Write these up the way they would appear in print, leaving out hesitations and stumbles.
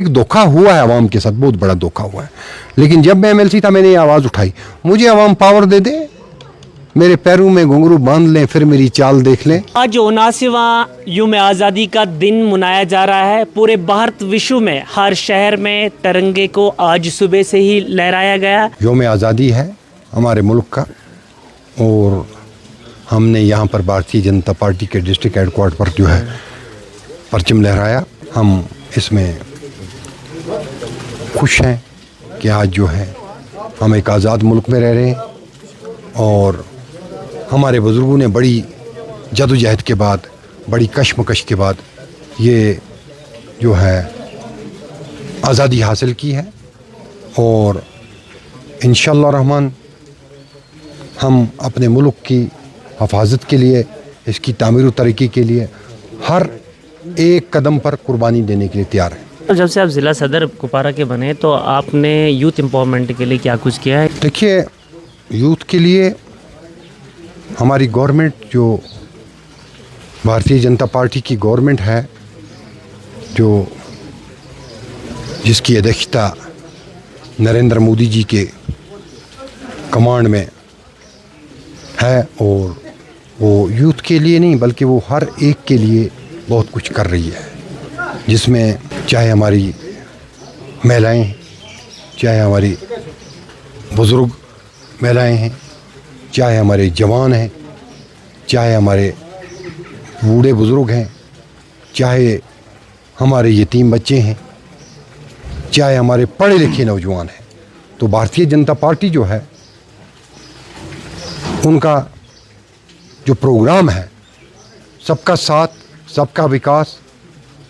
एक धोखा हुआ है आवाम के साथ, बहुत बड़ा धोखा हुआ है। लेकिन जब मैं एमएलसी था मैंने ये आवाज़ उठाई, मुझे आवाम पावर दे दे, मेरे पैरों में घुंघरू बांध लें, फिर मेरी चाल देख लें। आज 79वां यूम आज़ादी का दिन मनाया जा रहा है। पूरे भारत विश्व में हर शहर में तिरंगे को आज सुबह से ही लहराया गया। यूम आज़ादी है हमारे मुल्क का और हमने यहाँ पर भारतीय जनता पार्टी के डिस्ट्रिक्ट हेडक्वार्टर पर जो है परचम लहराया। हम इसमें खुश हैं कि आज जो है हम एक आज़ाद मुल्क में रह रहे हैं और हमारे बुज़ुर्गों ने बड़ी जदोजहद के बाद, बड़ी कशमकश के बाद ये जो है आज़ादी हासिल की है और इंशाअल्लाह रहमान हम अपने मुल्क की हिफाजत के लिए, इसकी तामीर व तरक्की के लिए हर एक कदम पर कुर्बानी देने के लिए तैयार हैं। जब से आप ज़िला सदर कुपवारा के बने तो आपने यूथ एम्पावरमेंट के लिए क्या कुछ किया है? देखिए, यूथ के लिए हमारी गवर्नमेंट, जो भारतीय जनता पार्टी की गवर्नमेंट है, जो जिसकी अध्यक्षता नरेंद्र मोदी जी के कमांड में है, और वो यूथ के लिए नहीं बल्कि वो हर एक के लिए बहुत कुछ कर रही है, जिसमें चाहे हमारी महिलाएं हैं, चाहे हमारी बुज़ुर्ग महिलाएं हैं, चाहे हमारे जवान हैं, चाहे हमारे बूढ़े बुज़ुर्ग हैं, चाहे हमारे यतीम बच्चे हैं, चाहे हमारे पढ़े लिखे नौजवान हैं। तो भारतीय जनता पार्टी जो है उनका जो प्रोग्राम है, सबका साथ, सबका विकास,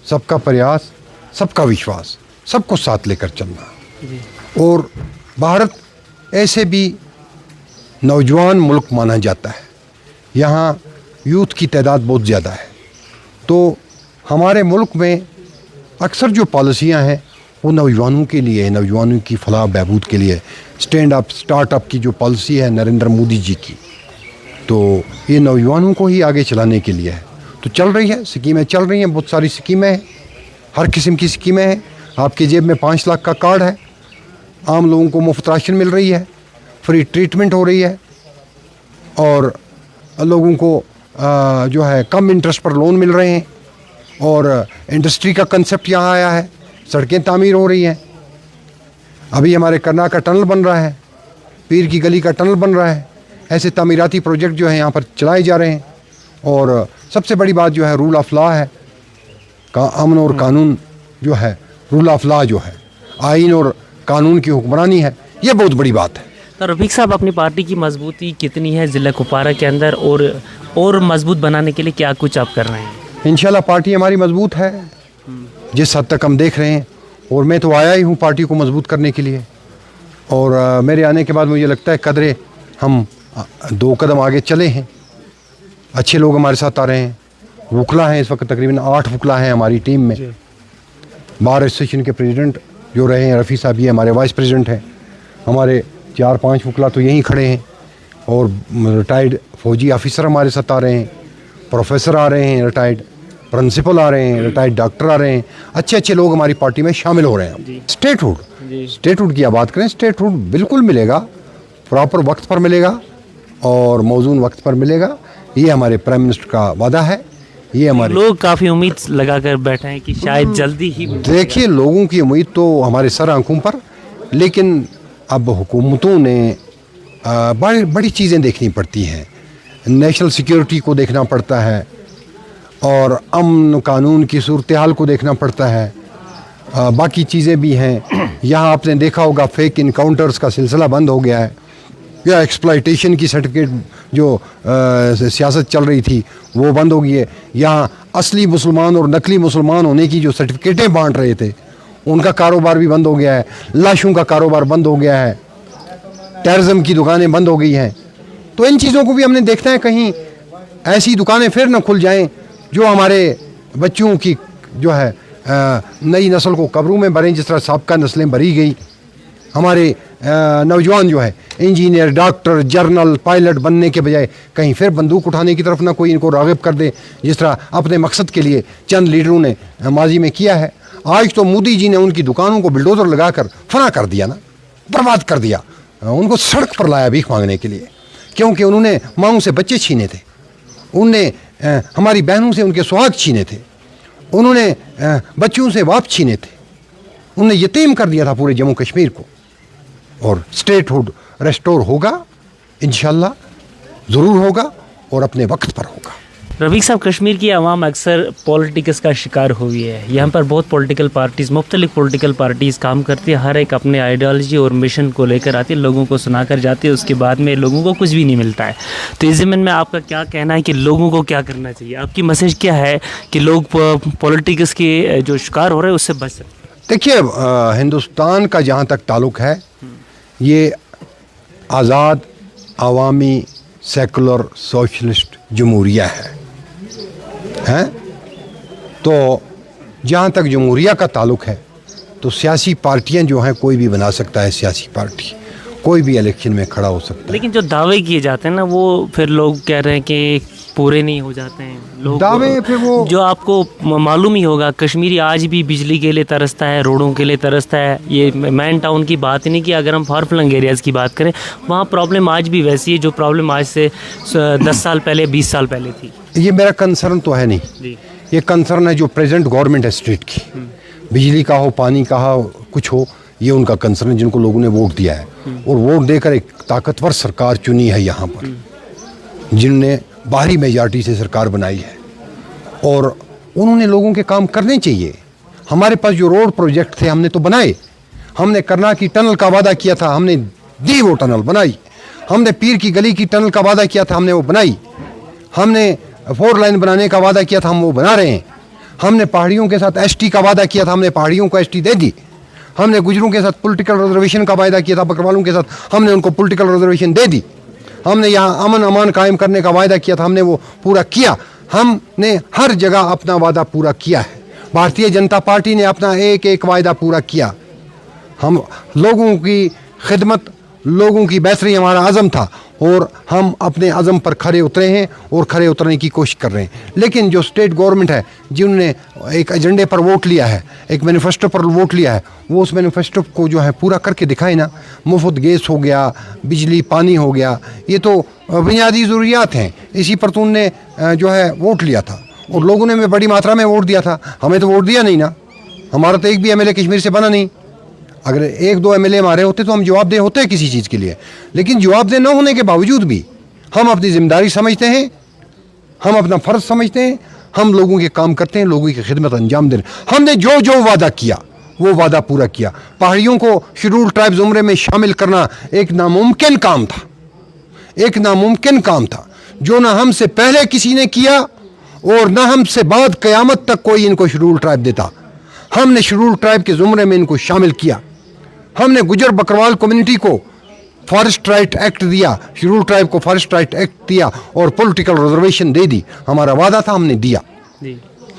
सबका प्रयास, सबका विश्वास, सबको साथ लेकर चलना। और भारत ऐसे भी नौजवान मुल्क माना जाता है, यहाँ यूथ की तादाद बहुत ज़्यादा है। तो हमारे मुल्क में अक्सर जो पॉलिसियाँ हैं वो नौजवानों के लिए है, नौजवानों की फलाह बहबूद के लिए। स्टैंड अप स्टार्टअप की जो पॉलिसी है नरेंद्र मोदी जी की, तो ये नौजवानों को ही आगे चलाने के लिए है। तो चल रही है, स्कीमें चल रही हैं, बहुत सारी स्कीमें हैं, हर किस्म की स्कीमें हैं। आपकी जेब में 5 लाख का कार्ड है, आम लोगों को मुफ्त राशन मिल रही है, फ्री ट्रीटमेंट हो रही है, और लोगों को जो है कम इंटरेस्ट पर लोन मिल रहे हैं, और इंडस्ट्री का कंसेप्ट यहाँ आया है, सड़कें तामीर हो रही हैं। अभी हमारे करना का टनल बन रहा है, पीर की गली का टनल बन रहा है। ऐसे तामीराती प्रोजेक्ट जो हैं यहाँ पर चलाए जा रहे हैं। और सबसे बड़ी बात जो है रूल ऑफ लॉ है, अमन और कानून जो है, रूल ऑफ लॉ जो है, आइन और कानून की हुक्मरानी है, ये बहुत बड़ी बात है। तो रफीक साहब, अपनी पार्टी की मजबूती कितनी है ज़िला कुपवारा के अंदर, और मजबूत बनाने के लिए क्या कुछ आप कर रहे हैं? इंशाल्लाह पार्टी हमारी मजबूत है जिस हद तक हम देख रहे हैं, और मैं तो आया ही हूँ पार्टी को मजबूत करने के लिए। और मेरे आने के बाद मुझे लगता है कदरे हम 2 कदम आगे चले हैं। अच्छे लोग हमारे साथ आ रहे हैं, वकला हैं, इस वक्त तकरीबन 8 वकला हैं हमारी टीम में। बार एसोसिएशन के प्रेसिडेंट जो रहे हैं रफ़ी साहब, ये हमारे वाइस प्रेसिडेंट हैं। हमारे 4-5 वकला तो यहीं खड़े हैं, और रिटायर्ड फ़ौजी ऑफिसर हमारे साथ आ रहे हैं, प्रोफेसर आ रहे हैं, रिटायर्ड प्रिंसिपल आ रहे हैं, रिटायर्ड डॉक्टर आ रहे हैं। अच्छे अच्छे लोग हमारी पार्टी में शामिल हो रहे हैं। स्टेटहुड की आप बात करें, स्टेटहुड बिल्कुल मिलेगा, प्रॉपर वक्त पर मिलेगा और मौजून वक्त पर मिलेगा। ये हमारे प्राइम मिनिस्टर का वादा है। ये हमारे लोग काफ़ी उम्मीद लगा कर बैठे हैं कि शायद जल्दी ही। देखिए, लोगों की उम्मीद तो हमारे सर आंखों पर, लेकिन अब हुकूमतों ने बड़ी चीज़ें देखनी पड़ती हैं। नेशनल सिक्योरिटी को देखना पड़ता है, और अमन कानून की सूरत हाल को देखना पड़ता है। बाकी चीज़ें भी हैं। यहाँ आपने देखा होगा फेक इनकाउंटर्स का सिलसिला बंद हो गया है, या एक्सप्लॉयटेशन की सर्टिफिकेट जो सियासत चल रही थी वो बंद हो गई है। यहाँ असली मुसलमान और नकली मुसलमान होने की जो सर्टिफिकेटें बांट रहे थे उनका कारोबार भी बंद हो गया है। लाशों का कारोबार बंद हो गया है, टेररिज्म की दुकानें बंद हो गई हैं। तो इन चीज़ों को भी हमने देखना है, कहीं ऐसी दुकानें फिर न खुल जाएं जो हमारे बच्चों की जो है नई नस्ल को कब्रों में भरें, जिस तरह साबका नस्लें भरी गई। हमारे नौजवान जो है इंजीनियर, डॉक्टर, जर्नल, पायलट बनने के बजाय कहीं फिर बंदूक उठाने की तरफ ना कोई इनको राग़िब कर दे, जिस तरह अपने मकसद के लिए चंद लीडरों ने माजी में किया है। आज तो मोदी जी ने उनकी दुकानों को बुलडोजर लगाकर फना कर दिया ना, बर्बाद कर दिया। उनको सड़क पर लाया भीख मांगने के लिए, क्योंकि उन्होंने माँओं से बच्चे छीने थे, उनने हमारी बहनों से उनके सुहाग छीने थे, उन्होंने बच्चों से बाप छीने थे, उन्होंने यतीम कर दिया था पूरे जम्मू कश्मीर को। और स्टेटहुड रेस्टोर होगा इंशाल्लाह, ज़रूर होगा और अपने वक्त पर होगा। रफ़ीक साहब, कश्मीर की आवाम अक्सर पॉलिटिक्स का शिकार हुई है। यहाँ पर बहुत पॉलिटिकल पार्टीज़, मुख्तलिफ पॉलिटिकल पार्टीज़ काम करती है, हर एक अपने आइडियोलॉजी और मिशन को लेकर आती है, लोगों को सुना कर जाती है, उसके बाद में लोगों को कुछ भी नहीं मिलता है। तो इस ज़मीन में आपका क्या कहना है कि लोगों को क्या करना चाहिए? आपकी मैसेज क्या है कि लोग पॉलिटिक्स के जो शिकार हो रहे हैं उससे बच सकते? देखिए, हिंदुस्तान का जहाँ तक ताल्लुक़ है, ये आज़ाद अवामी सेकुलर सोशलिस्ट जमहूरिया है। तो जहाँ तक जमहूरिया का ताल्लुक़ है तो सियासी पार्टियाँ जो हैं, कोई भी बना सकता है सियासी पार्टी, कोई भी इलेक्शन में खड़ा हो सकता है। लेकिन जो दावे किए जाते हैं ना, वो फिर लोग कह रहे हैं कि पूरे नहीं हो जाते हैं लोग दावे। फिर वो जो आपको मालूम ही होगा, कश्मीरी आज भी बिजली के लिए तरसता है, रोडों के लिए तरसता है। ये मैन टाउन की बात ही नहीं की, अगर हम फार फ्लंग एरियाज़ की बात करें, वहाँ प्रॉब्लम आज भी वैसी है जो प्रॉब्लम आज से 10 साल पहले, 20 साल पहले थी। ये मेरा कंसर्न तो है नहीं जी। ये कंसर्न है जो प्रेजेंट गवर्नमेंट है स्टेट की, बिजली का हो, पानी का हो, कुछ हो, ये उनका कंसर्न है, जिनको लोगों ने वोट दिया है। और वोट देकर एक ताकतवर सरकार चुनी है यहाँ पर, जिनने बाहरी मेजॉरिटी से सरकार बनाई है, और उन्होंने लोगों के काम करने चाहिए। हमारे पास जो रोड प्रोजेक्ट थे हमने तो बनाए, हमने करना की टनल का वादा किया था, हमने दी वो टनल बनाई। हमने पीर की गली की टनल का वादा किया था, हमने वो बनाई। हमने 4 लाइन बनाने का वादा किया था, हम वो बना रहे हैं। हमने पहाड़ियों के साथ एसटी का वादा किया था, हमने पहाड़ियों को एसटी दे दी। हमने गुजरों के साथ पॉलिटिकल रिजर्वेशन का वादा किया था, बकरवालों के साथ, हमने उनको पॉलिटिकल रिजर्वेशन दे दी। हमने यहाँ अमन अमान कायम करने का वादा किया था, हमने वो पूरा किया। हमने हर जगह अपना वादा पूरा किया है। भारतीय जनता पार्टी ने अपना एक एक वादा पूरा किया। हम लोगों की खिदमत, लोगों की बेहतरी हमारा अज़म था, और हम अपने अज़म पर खरे उतरे हैं और खरे उतरने की कोशिश कर रहे हैं। लेकिन जो स्टेट गवर्नमेंट है, जिन्होंने एक एजेंडे पर वोट लिया है, एक मैनिफेस्टो पर वोट लिया है, वो उस मैनिफेस्टो को जो है पूरा करके दिखाए ना। मुफ्त गैस हो गया, बिजली पानी हो गया, ये तो बुनियादी ज़रूरियात हैं, इसी पर तो उनने जो है वोट लिया था, और लोगों ने बड़ी मात्रा में वोट दिया था। हमें तो वोट दिया नहीं ना, हमारा तो एक भी MLA कश्मीर से बना नहीं। अगर 1-2 MLA हमारे होते तो हम जवाबदेह होते हैं किसी चीज़ के लिए, लेकिन जवाबदेह न होने के बावजूद भी हम अपनी जिम्मेदारी समझते हैं, हम अपना फ़र्ज समझते हैं, हम लोगों के काम करते हैं, लोगों की खिदमत अंजाम दें। हमने जो जो वादा किया वो वादा पूरा किया। पहाड़ियों को शेड्यूल ट्राइब ज़ुमरे में शामिल करना एक नामुमकिन काम था, एक नामुमकिन काम था, जो ना हमसे पहले किसी ने किया और ना हमसे बाद क़यामत तक कोई इनको शेड्यूल ट्राइब देता। हमने शेड्यूल ट्राइब के ज़ुमरे में इनको शामिल किया। हमने गुजर बकरवाल कम्युनिटी को फॉरेस्ट राइट एक्ट दिया, शेड्यूल ट्राइब को फॉरेस्ट राइट एक्ट दिया और पॉलिटिकल रिजर्वेशन दे दी। हमारा वादा था, हमने दिया। जी।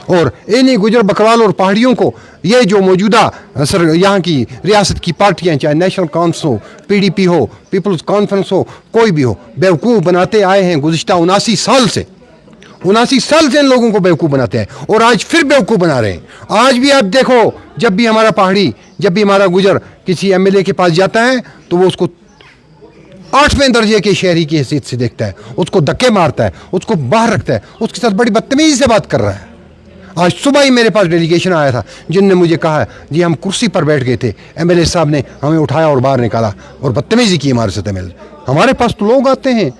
और इन्हीं गुजर बकरवाल और पहाड़ियों को ये जो मौजूदा यहाँ की रियासत की पार्टियाँ, चाहे नेशनल कॉन्फ्रेंस हो, PDP हो, पीपल्स कॉन्फ्रेंस हो, कोई भी हो, बेवकूफ़ बनाते आए हैं गुज़िश्ता 79 साल से। 79 साल से इन लोगों को बेवकूफ़ बनाते हैं, और आज फिर बेवकूफ़ बना रहे हैं। आज भी आप देखो, जब भी हमारा पहाड़ी, जब भी हमारा गुजर किसी MLA के पास जाता है तो वो उसको 8वें दर्जे के शहरी की हैसियत से देखता है, उसको धक्के मारता है, उसको बाहर रखता है, उसके साथ बड़ी बदतमीज़ी से बात कर रहा है। आज सुबह ही मेरे पास डेलीगेशन आया था, जिनने मुझे कहा जी हम कुर्सी पर बैठ गए थे, MLA साहब ने हमें उठाया और बाहर निकाला और बदतमीज़ी की हमारे साथ। हमारे पास तो लोग आते हैं,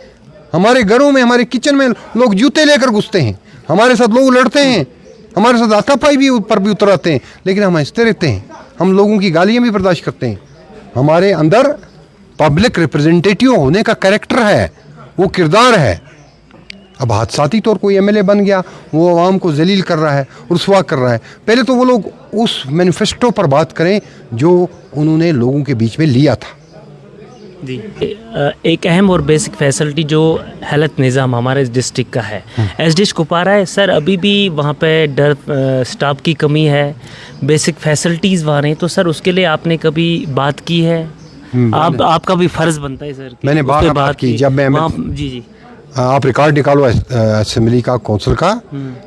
हमारे घरों में, हमारे किचन में लोग जूते लेकर घुसते हैं, हमारे साथ लोग लड़ते हैं, हमारे साथ हाथापाई भी ऊपर भी उतर आते हैं, लेकिन हम हंसते रहते हैं। हम लोगों की गालियाँ भी बर्दाश्त करते हैं। हमारे अंदर पब्लिक रिप्रेजेंटेटिव होने का कैरेक्टर है, वो किरदार है। अब हादसाती तौर कोई MLA बन गया, वो आवाम को जलील कर रहा है, रुसवा कर रहा है। पहले तो वो लोग उस मैनिफेस्टो पर बात करें जो उन्होंने लोगों के बीच में लिया था। जी। एक अहम और बेसिक फैसिलिटी जो हेल्थ निज़ाम हमारे डिस्ट्रिक्ट का है, SDH कुपवारा है सर, अभी भी वहाँ पे स्टाफ की कमी है, बेसिक फैसिलिटीज़ वहाँ नहीं, तो सर उसके लिए आपने कभी बात की है? आपका भी फ़र्ज़ बनता है सर। मैंने बात की, जब मैं जी आप रिकॉर्ड निकालो असेंबली का, कौंसिल का,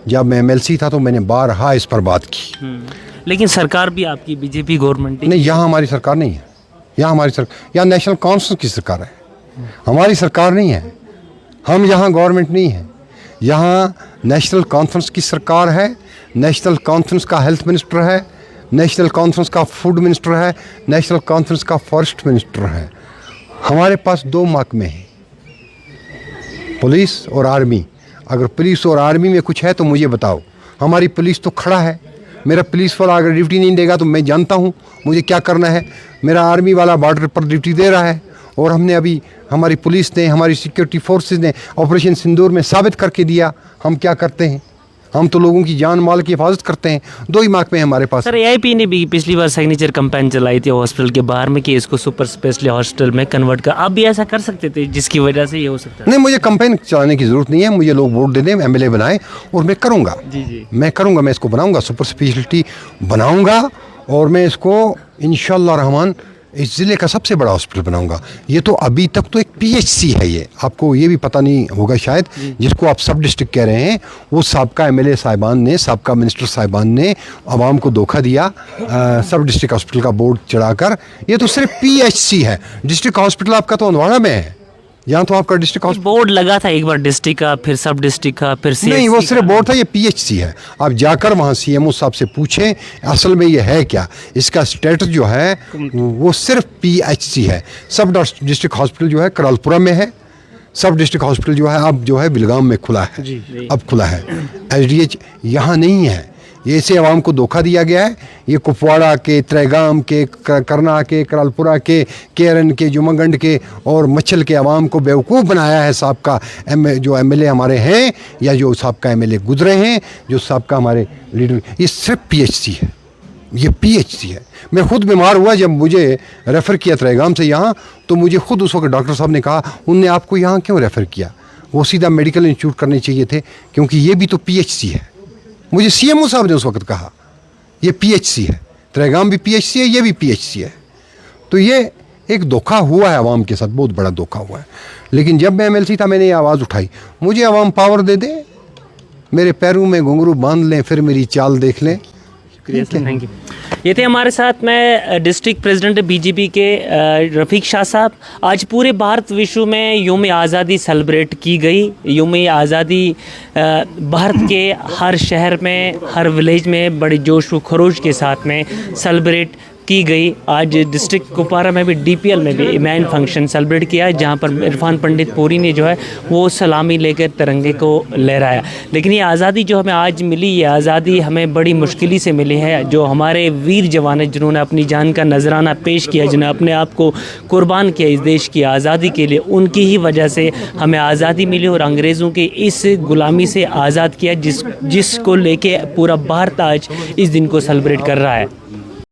जब मैं MLC था तो मैंने बारहा इस पर बात की। लेकिन सरकार भी आपकी बीजेपी गवर्नमेंट नहीं, यहाँ हमारी सरकार नहीं है। यहाँ नेशनल कॉन्फ्रेंस की सरकार है, हमारी सरकार नहीं है। हम यहाँ गवर्नमेंट नहीं है, यहाँ नेशनल कॉन्फ्रेंस की सरकार है। नेशनल कॉन्फ्रेंस का हेल्थ मिनिस्टर है, नेशनल कॉन्फ्रेंस का फूड मिनिस्टर है, नेशनल कॉन्फ्रेंस का फॉरेस्ट मिनिस्टर है। हमारे पास 2 महकमे हैं, पुलिस और आर्मी। अगर पुलिस और आर्मी में कुछ है तो मुझे बताओ। हमारी पुलिस तो खड़ा है, मेरा पुलिस वाला अगर ड्यूटी नहीं देगा तो मैं जानता हूँ मुझे क्या करना है। मेरा आर्मी वाला बॉर्डर पर ड्यूटी दे रहा है, और हमने अभी हमारी पुलिस ने, हमारी सिक्योरिटी फोर्सेस ने ऑपरेशन सिंदूर में साबित करके दिया हम क्या करते हैं। हम तो लोगों की जान माल की हिफाजत करते हैं। 2 ही महकमे हैं हमारे पास। सर, एआईपी ने भी पिछली बार सिग्नेचर कैंपेन चलाई थी हॉस्पिटल के बाहर में कि इसको सुपर स्पेशलिटी हॉस्पिटल में कन्वर्ट कर, आप भी ऐसा कर सकते थे जिसकी वजह से ये हो सकता है। नहीं, मुझे कैंपेन चलाने की ज़रूरत नहीं है। मुझे लोग वोट दे दें, एमएलए बनाएं, और मैं करूँगा। जी मैं करूँगा, मैं इसको बनाऊँगा, सुपर स्पेशलिटी बनाऊँगा, और मैं इसको इंशाअल्लाह रहमान इस ज़िले का सबसे बड़ा हॉस्पिटल बनाऊंगा। ये तो अभी तक तो एक पीएचसी है। ये आपको ये भी पता नहीं होगा शायद, जिसको आप सब डिस्ट्रिक्ट कह रहे हैं, वो साबका एमएलए साहिबान ने, साबका मिनिस्टर साहिबान ने आवाम को धोखा दिया सब डिस्ट्रिक्ट हॉस्पिटल का बोर्ड चढ़ाकर। ये तो सिर्फ पीएचसी है। डिस्ट्रिक्ट हॉस्पिटल आपका तो हंदवाड़ा में है, यहाँ तो आपका डिस्ट्रिक्ट हॉस्पिटल बोर्ड लगा था एक बार डिस्ट्रिक्ट का, फिर सब डिस्ट्रिक्ट का, फिर नहीं, वो सिर्फ बोर्ड था। ये पीएचसी है। आप जाकर वहाँ सीएमओ साहब से पूछें असल में ये है क्या। इसका स्टेटस जो है वो सिर्फ पीएचसी है। सब डिस्ट्रिक्ट हॉस्पिटल जो है करालपुरा में है। सब डिस्ट्रिक्ट हॉस्पिटल जो है अब जो है बिलगाम में खुला है, अब खुला है। एचडीएच यहाँ नहीं है। ये इसे आवाम को धोखा दिया गया है। ये कुपवाड़ा के, त्रेगाम के, करना के, करालपुरा के, केरन के, जुमागंड के और मच्छल के आवाम को बेवकूफ़ बनाया है साहब जो एमएलए हमारे हैं, या जो साहब का एमएलए गुजरे हैं, जो साहब का हमारे लीडर। ये सिर्फ पीएचसी है, ये पीएचसी है। मैं खुद बीमार हुआ, जब मुझे रेफ़र किया त्रेगाम से यहाँ, तो मुझे खुद उस वक्त डॉक्टर साहब ने कहा, उनने आपको यहाँ क्यों रेफ़र किया, वो सीधा मेडिकल इंस्टीट्यूट करने चाहिए थे, क्योंकि ये भी तो पीएचसी है। मुझे सीएमओ साहब ने उस वक्त कहा ये पीएचसी है, त्रेगाम भी पीएचसी है, ये भी पीएचसी है। तो ये एक धोखा हुआ है आवाम के साथ, बहुत बड़ा धोखा हुआ है। लेकिन जब मैं एमएलसी था मैंने ये आवाज़ उठाई, मुझे आवाम पावर दे दे, मेरे पैरों में घुंघरू बांध लें, फिर मेरी चाल देख लें। Thank you. ये थे हमारे साथ में डिस्ट्रिक्ट प्रेसिडेंट बीजेपी के रफ़ीक शाह साहब। आज पूरे भारत विश्व में यौम आज़ादी सेलिब्रेट की गई। यौम आज़ादी भारत के हर शहर में, हर विलेज में बड़े जोश व खरोश के साथ में सेलिब्रेट की गई। आज डिस्ट्रिक्ट कुपवाड़ा में भी डीपीएल में भी इमेन फंक्शन सेलिब्रेट किया है, जहां पर इरफान पंडित पूरी ने जो है वो सलामी लेकर तिरंगे को लहराया। लेकिन ये आज़ादी जो हमें आज मिली, ये आज़ादी हमें बड़ी मुश्किल से मिली है। जो हमारे वीर जवान हैं, जिन्होंने अपनी जान का नजराना पेश किया, जिन्होंने अपने आप को कुर्बान किया इस देश की आज़ादी के लिए, उनकी ही वजह से हमें आज़ादी मिली और अंग्रेज़ों के इस गुलामी से आज़ाद किया, जिसको लेके पूरा भारत आज इस दिन को सेलिब्रेट कर रहा है।